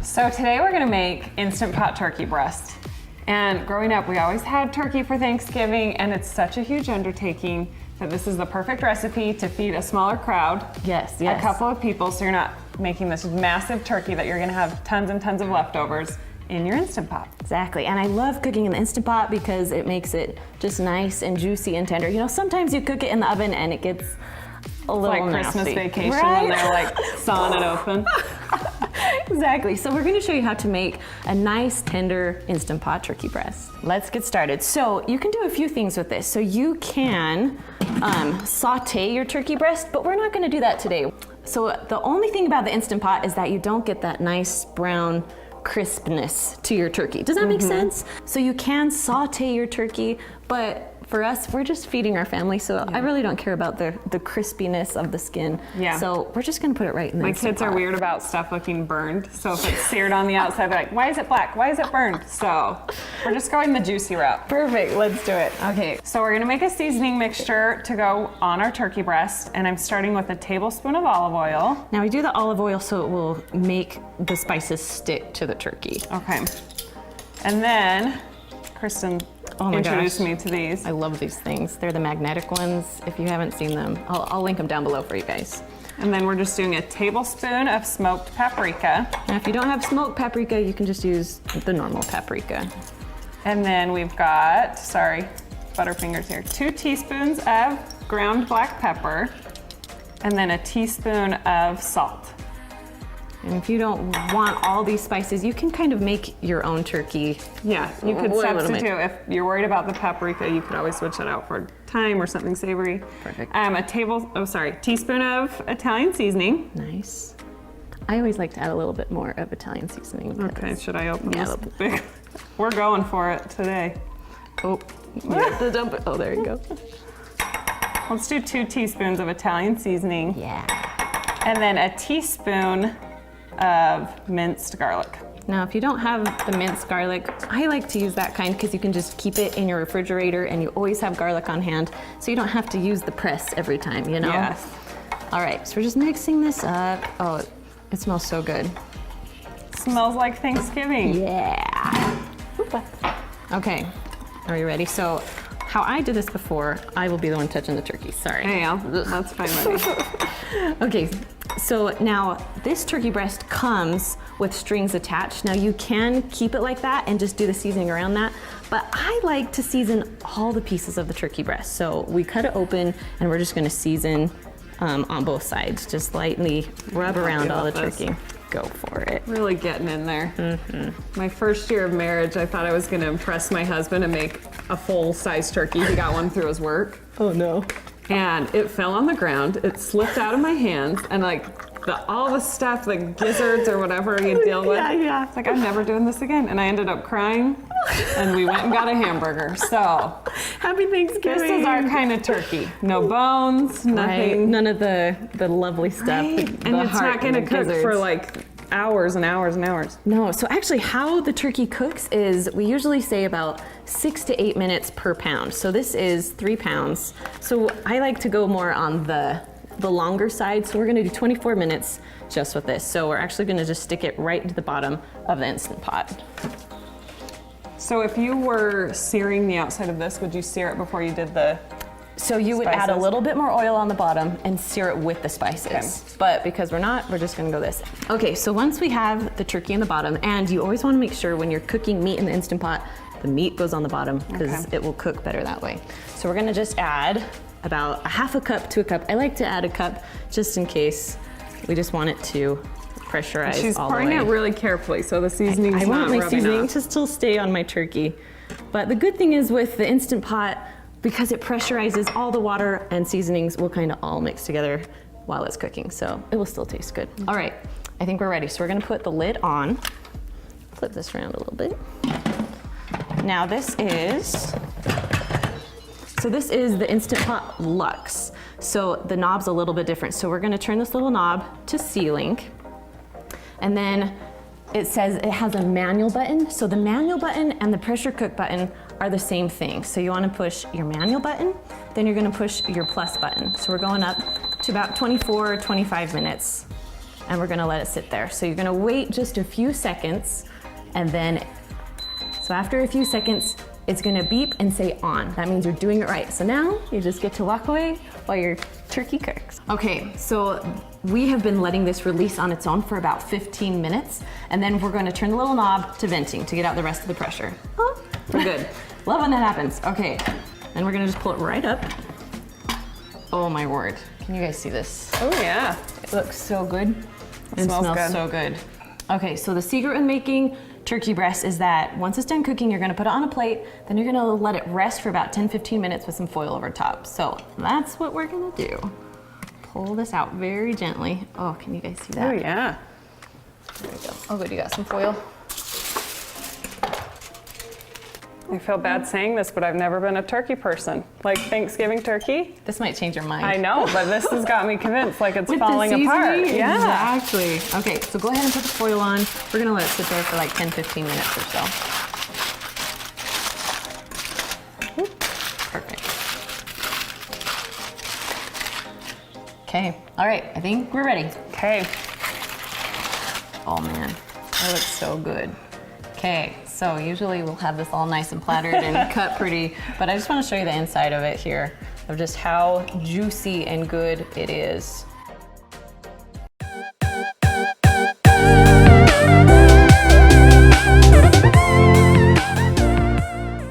So today we're gonna make Instant Pot turkey breast. And growing up, we always had turkey for Thanksgiving, and it's such a huge undertaking that this is the perfect recipe to feed a smaller crowd. Yes. A couple of people, so you're not making this massive turkey that you're gonna have tons and tons of leftovers in your Instant Pot. Exactly, and I love cooking in the Instant Pot because it makes it just nice and juicy and tender. You know, sometimes you cook it in the oven and it gets a little Like Christmas nasty. vacation Right? when they're like sawing it open. Exactly, so we're gonna show you how to make a nice, tender Instant Pot turkey breast. Let's get started. So you can do a few things with this. So you can saute your turkey breast, but we're not gonna do that today. So the only thing about the Instant Pot is that you don't get that nice brown crispness to your turkey. Does that make sense? So you can saute your turkey, but for us, we're just feeding our family, so I really don't care about the crispiness of the skin. Yeah. So we're just gonna put it right in the My Instant kids are Pot. weird about stuff looking burned, so if it's seared on the outside, they're like, why is it black? Why is it burned? So we're just going the juicy route. Perfect, let's do it. Okay, so we're gonna make a seasoning mixture to go on our turkey breast, and I'm starting with a tablespoon of olive oil. Now we do the olive oil so it will make the spices stick to the turkey. Okay, and then Kristen introduced me to these. I love these things. They're the magnetic ones. If you haven't seen them, I'll link them down below for you guys. And then we're just doing a tablespoon of smoked paprika. Now if you don't have smoked paprika, you can just use the normal paprika. And then we've got, sorry, Butterfingers here, 2 teaspoons of ground black pepper, and then a teaspoon of salt. And if you don't want all these spices, you can kind of make your own turkey. Yeah, you could What am I substitute. making? If you're worried about the paprika, you could always switch it out for thyme or something savory. Perfect. Teaspoon of Italian seasoning. Nice. I always like to add a little bit more of Italian seasoning. Okay, should I open Yeah, this big? We're going for it today. Oh, you have to dump it. Oh, there you go. Let's do 2 teaspoons of Italian seasoning. Yeah. And then a teaspoon of minced garlic. Now, if you don't have the minced garlic, I like to use that kind because you can just keep it in your refrigerator and you always have garlic on hand, so you don't have to use the press every time, you know? Yes. All right, so we're just mixing this up. Oh, it smells so good. Smells like Thanksgiving. Yeah. Okay, are you ready? So, how I did this before, I will be the one touching the turkey, sorry. Yeah, that's fine with me. Okay, so now this turkey breast comes with strings attached. Now you can keep it like that and just do the seasoning around that, but I like to season all the pieces of the turkey breast. So we cut it open and we're just gonna season on both sides. Just lightly rub around all the turkey. Go for it. Really getting in there. My first year of marriage, I thought I was gonna impress my husband and make a full-size turkey. He got one through his work. Oh no. And it fell on the ground, it slipped out of my hands, and like all the stuff, the gizzards or whatever you deal with. Yeah. It's like, I'm never doing this again. And I ended up crying, and we went and got a hamburger. So Happy Thanksgiving. this is our kind of turkey. No bones, Right. nothing. None of the lovely stuff. Right. the And it's heart not gonna and the cook for gizzards. like hours and hours and hours. No, so actually how the turkey cooks is we usually say about 6 to 8 minutes per pound. So this is 3 pounds. So I like to go more on the longer side. So we're gonna do 24 minutes just with this. So we're actually gonna just stick it right into the bottom of the Instant Pot. So if you were searing the outside of this, would you sear it before you did the So you would add a spices? little bit more oil on the bottom and sear it with the spices. Okay. But because we're not, we're just gonna go this. Okay, so once we have the turkey in the bottom, and you always wanna make sure when you're cooking meat in the Instant Pot, the meat goes on the bottom because Okay. it will cook better that way. So we're gonna just add about a half a cup to a cup. I like to add a cup just in case. We just want it to pressurize She's all the pouring way. it really carefully, so the seasoning's I not want my rubbing seasoning off. to still stay on my turkey. But the good thing is with the Instant Pot, because it pressurizes, all the water and seasonings will kind of all mix together while it's cooking, so it will still taste good. All right, I think we're ready. So we're gonna put the lid on. Flip this around a little bit. Now this is the Instant Pot Luxe. So the knob's a little bit different. So we're gonna turn this little knob to C-Link. And then it says it has a manual button. So the manual button and the pressure cook button are the same thing. So you wanna push your manual button, then you're gonna push your plus button. So we're going up to about 24, 25 minutes. and we're gonna let it sit there. So you're gonna wait just a few seconds, and then, so after a few seconds, it's gonna beep and say on. That means you're doing it right. So now you just get to walk away while your turkey cooks. Okay, so we have been letting this release on its own for about 15 minutes, and then we're gonna turn the little knob to venting to get out the rest of the pressure. Oh, we're good. Love when that happens. Okay, and we're gonna just pull it right up. Oh my word. Can you guys see this? Oh yeah. It looks so good. It smells good. So good. Okay, so the secret in making turkey breast is that once it's done cooking, you're gonna put it on a plate, then you're gonna let it rest for about 10-15 minutes with some foil over top. So that's what we're gonna do. Pull this out very gently. Oh, can you guys see that? Oh yeah. There we go. Oh good, you got some foil? I feel bad saying this, but I've never been a turkey person. Like Thanksgiving turkey. This might change your mind. I know, but this has got me convinced like it's With the falling apart. seasoning? Yeah. Exactly. Okay, so go ahead and put the foil on. We're gonna let it sit there for like 10-15 minutes or so. Perfect. Okay, all right, I think we're ready. Okay. Oh man, that looks so good. Okay, so usually we'll have this all nice and plattered and cut pretty, but I just want to show you the inside of it here, of just how juicy and good it is.